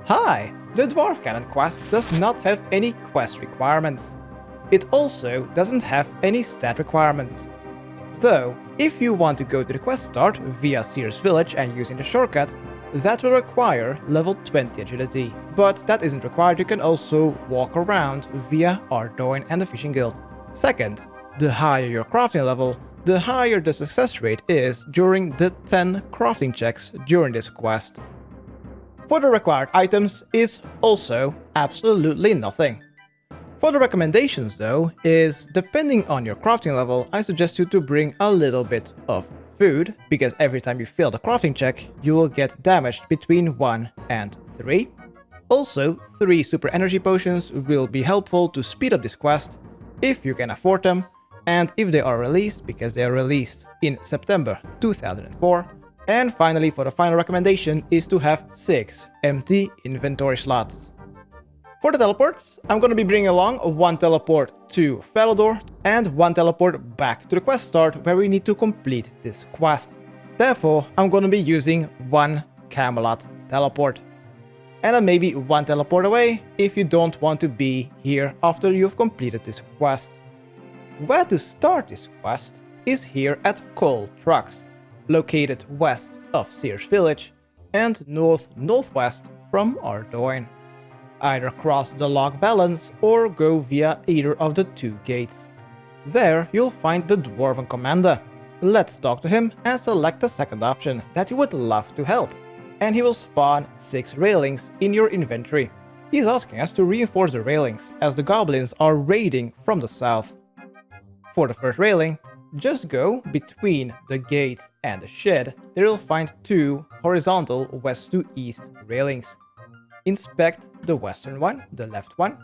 Hi! The Dwarf Cannon quest does not have any quest requirements. It also doesn't have any stat requirements. Though, if you want to go to the quest start via Sears Village and using the shortcut, that will require level 20 agility. But that isn't required, you can also walk around via Ardoin and the Fishing Guild. Second, the higher your crafting level, the higher the success rate is during the 10 crafting checks during this quest. For the required items is also absolutely nothing. For the recommendations though, is depending on your crafting level, I suggest you to bring a little bit of food, because every time you fail the crafting check, you will get damaged between 1 and 3. Also, 3 super energy potions will be helpful to speed up this quest, if you can afford them, and if they are released, because they are released in September 2004. And finally, for the final recommendation is to have 6 empty inventory slots. For the teleports, I'm gonna be bringing along 1 teleport to Falador and 1 teleport back to the quest start where we need to complete this quest. Therefore, I'm gonna be using 1 Camelot teleport. And then maybe 1 teleport away if you don't want to be here after you've completed this quest. Where to start this quest is here at Coal Trucks, located west of Sears Village and north-northwest from Ardoin. Either cross the log balance or go via either of the 2 gates. There you'll find the Dwarven Commander. Let's talk to him and select the second option that he would love to help, and he will spawn 6 railings in your inventory. He's asking us to reinforce the railings as the goblins are raiding from the south. For the first railing, just go between the gate and the shed. There you'll find 2 horizontal west to east railings. Inspect the western one, the left one,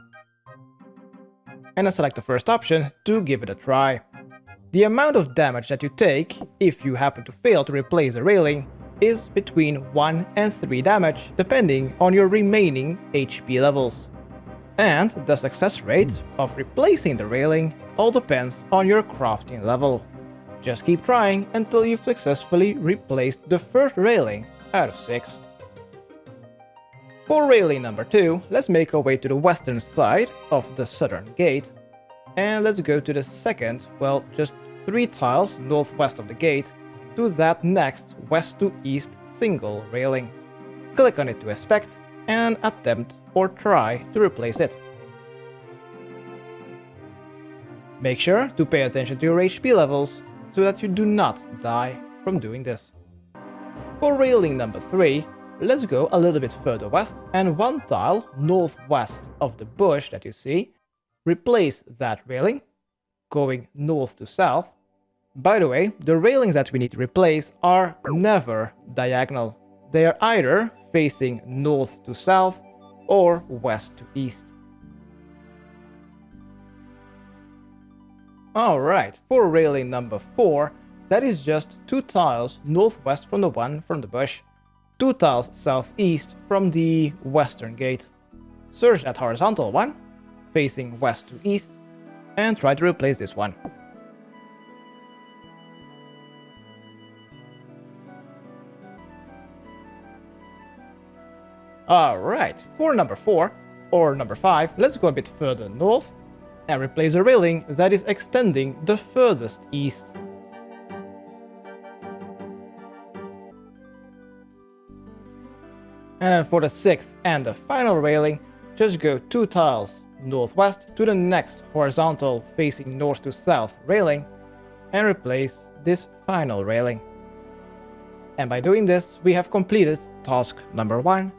and then select the first option to give it a try. The amount of damage that you take if you happen to fail to replace the railing is between 1 and 3 damage, depending on your remaining HP levels. And the success rate of replacing the railing all depends on your crafting level. Just keep trying until you've successfully replaced the first railing out of 6. For railing number 2, let's make our way to the western side of the southern gate, and let's go to the second, well, just 3 tiles northwest of the gate, to that next west to east single railing. Click on it to inspect, and attempt or try to replace it. Make sure to pay attention to your HP levels, so that you do not die from doing this. For railing number 3, let's go a little bit further west, and 1 tile northwest of the bush that you see. Replace that railing, going north to south. By the way, the railings that we need to replace are never diagonal. They are either facing north to south or west to east. Alright, for railing number 4, that is just 2 tiles northwest from the one from the bush. 2 tiles southeast from the western gate. Search that horizontal one, facing west to east, and try to replace this one. Alright, for number 4, or number 5, let's go a bit further north, and replace a railing that is extending the furthest east. And then for the 6th and the final railing, just go 2 tiles northwest to the next horizontal facing north to south railing, and replace this final railing. And by doing this, we have completed task number 1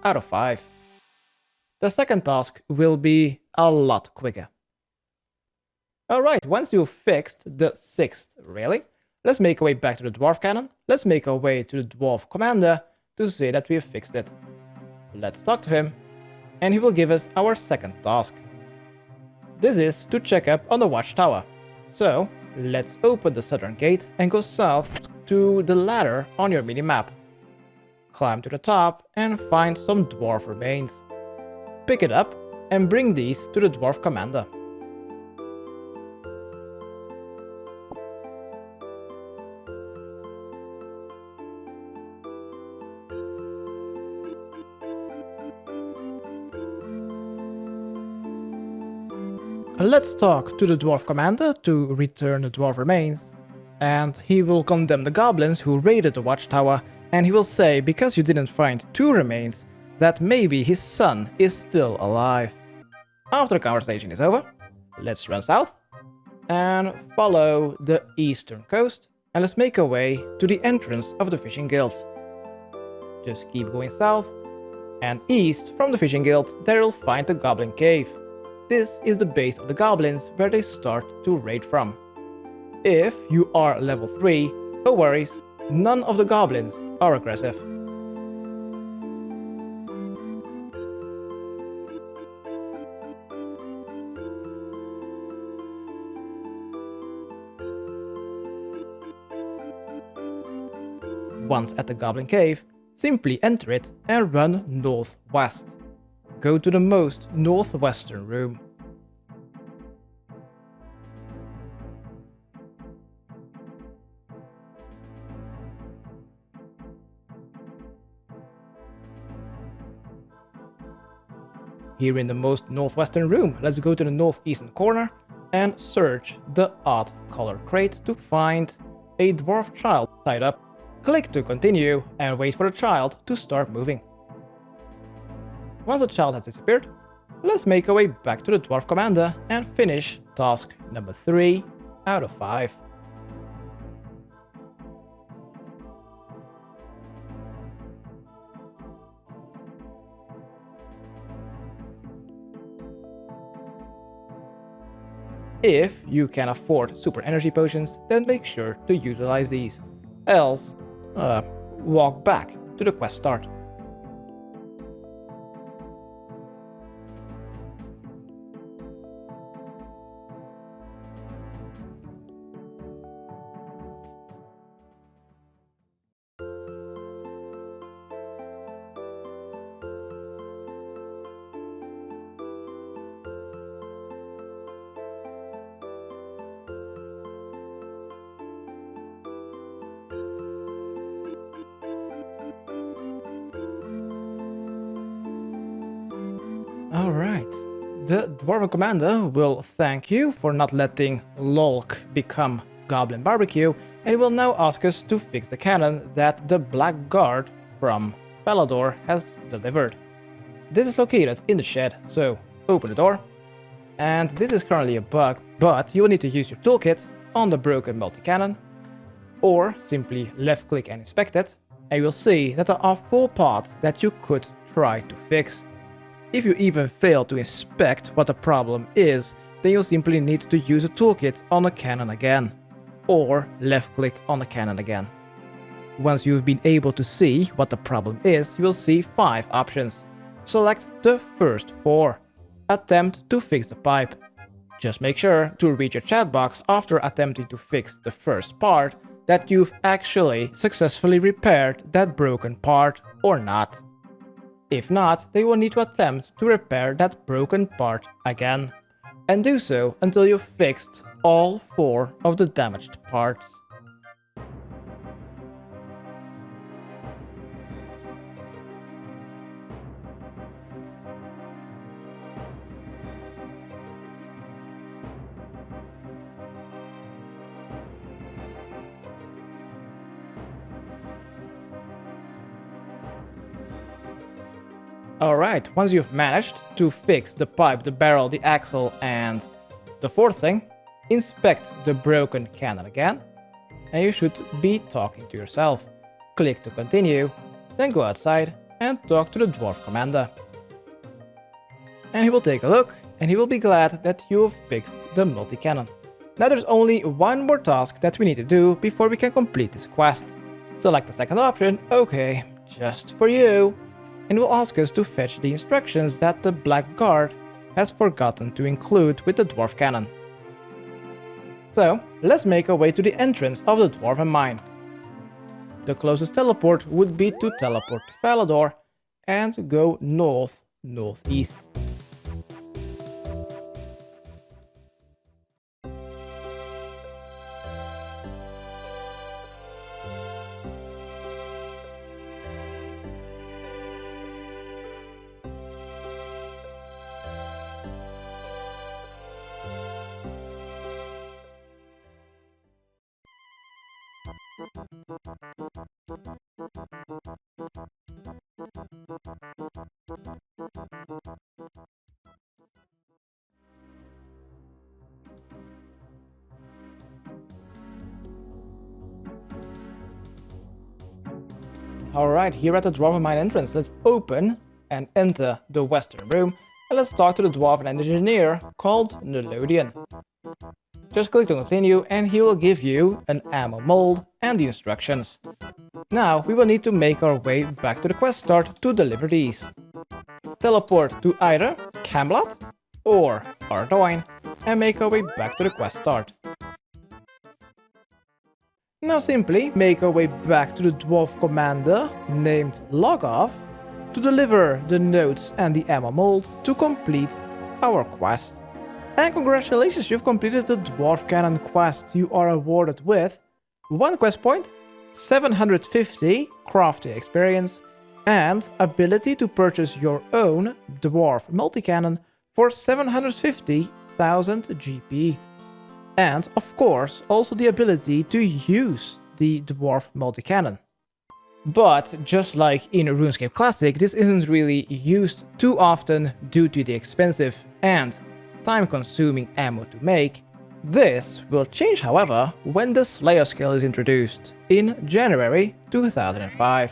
out of 5. The second task will be a lot quicker. Alright, once you've fixed the 6th railing, let's make our way back to the Dwarf Cannon. Let's make our way to the Dwarf Commander to say that we have fixed it. Let's talk to him, and he will give us our second task. This is to check up on the watchtower. So, let's open the southern gate and go south to the ladder on your minimap. Climb to the top and find some dwarf remains. Pick it up and bring these to the Dwarf Commander. let's talk to the Dwarf Commander to return the Dwarf remains. And he will condemn the goblins who raided the watchtower, and he will say because you didn't find 2 remains, that maybe his son is still alive. After the conversation is over, let's run south and follow the eastern coast, and let's make our way to the entrance of the Fishing Guild. Just keep going south and east from the Fishing Guild, there you'll find the Goblin Cave. This is the base of the goblins where they start to raid from. If you are level 3, no worries, none of the goblins are aggressive. Once at the Goblin Cave, simply enter it and run northwest. Go to the most northwestern room. Here in the most northwestern room, let's go to the northeastern corner and search the odd color crate to find a dwarf child tied up. Click to continue and wait for the child to start moving. Once the child has disappeared, let's make our way back to the Dwarf Commander and finish task number 3 out of 5. If you can afford super energy potions, then make sure to utilize these. Else, walk back to the quest start. Alright, the Dwarven Commander will thank you for not letting Lolk become Goblin Barbecue, and he will now ask us to fix the cannon that the Black Guard from Falador has delivered. This is located in the shed, so open the door. And this is currently a bug, but you will need to use your toolkit on the broken multi-cannon, or simply left click and inspect it, and you will see that there are 4 parts that you could try to fix. If you even fail to inspect what the problem is, then you'll simply need to use a toolkit on the cannon again, or left click on the cannon again. Once you've been able to see what the problem is, you will see 5 options. Select the first 4. Attempt to fix the pipe. Just make sure to read your chat box after attempting to fix the first part that you've actually successfully repaired that broken part or not. If not, then you will need to attempt to repair that broken part again, and do so until you've fixed all 4 of the damaged parts. Alright, once you've managed to fix the pipe, the barrel, the axle, and the 4th thing, inspect the broken cannon again, and you should be talking to yourself. Click to continue, then go outside and talk to the Dwarf Commander. And he will take a look, and he will be glad that you have fixed the multi-cannon. Now there's only one more task that we need to do before we can complete this quest. Select the second option, okay, just for you. And will ask us to fetch the instructions that the Black Guard has forgotten to include with the Dwarf Cannon. So, let's make our way to the entrance of the Dwarven Mine. The closest teleport would be to teleport to Falador and go northeast. Alright, here at the Dwarven Mine entrance, let's open and enter the western room, and let's talk to the Dwarven engineer called Nelodian. Just click to continue and he will give you an ammo mold and the instructions. Now we will need to make our way back to the quest start to deliver these. Teleport to either Camelot or Ardoyne and make our way back to the quest start. Now simply make our way back to the dwarf commander named Logoff to deliver the notes and the ammo mold to complete our quest. And congratulations, you've completed the Dwarf Cannon quest. You are awarded with 1 quest point, 750 crafting experience, and ability to purchase your own Dwarf multi-cannon for 750,000 GP. And, of course, also the ability to use the Dwarf multi-cannon. But, just like in RuneScape Classic, this isn't really used too often due to the expensive and time-consuming ammo to make. This will change, however, when the Slayer skill is introduced in January 2005.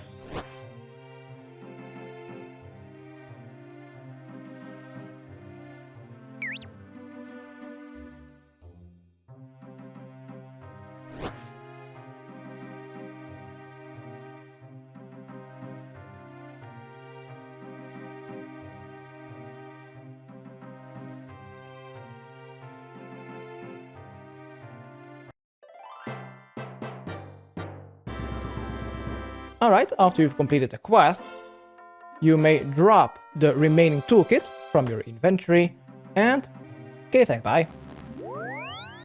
Alright, after you've completed the quest, you may drop the remaining toolkit from your inventory and... okay, thank bye.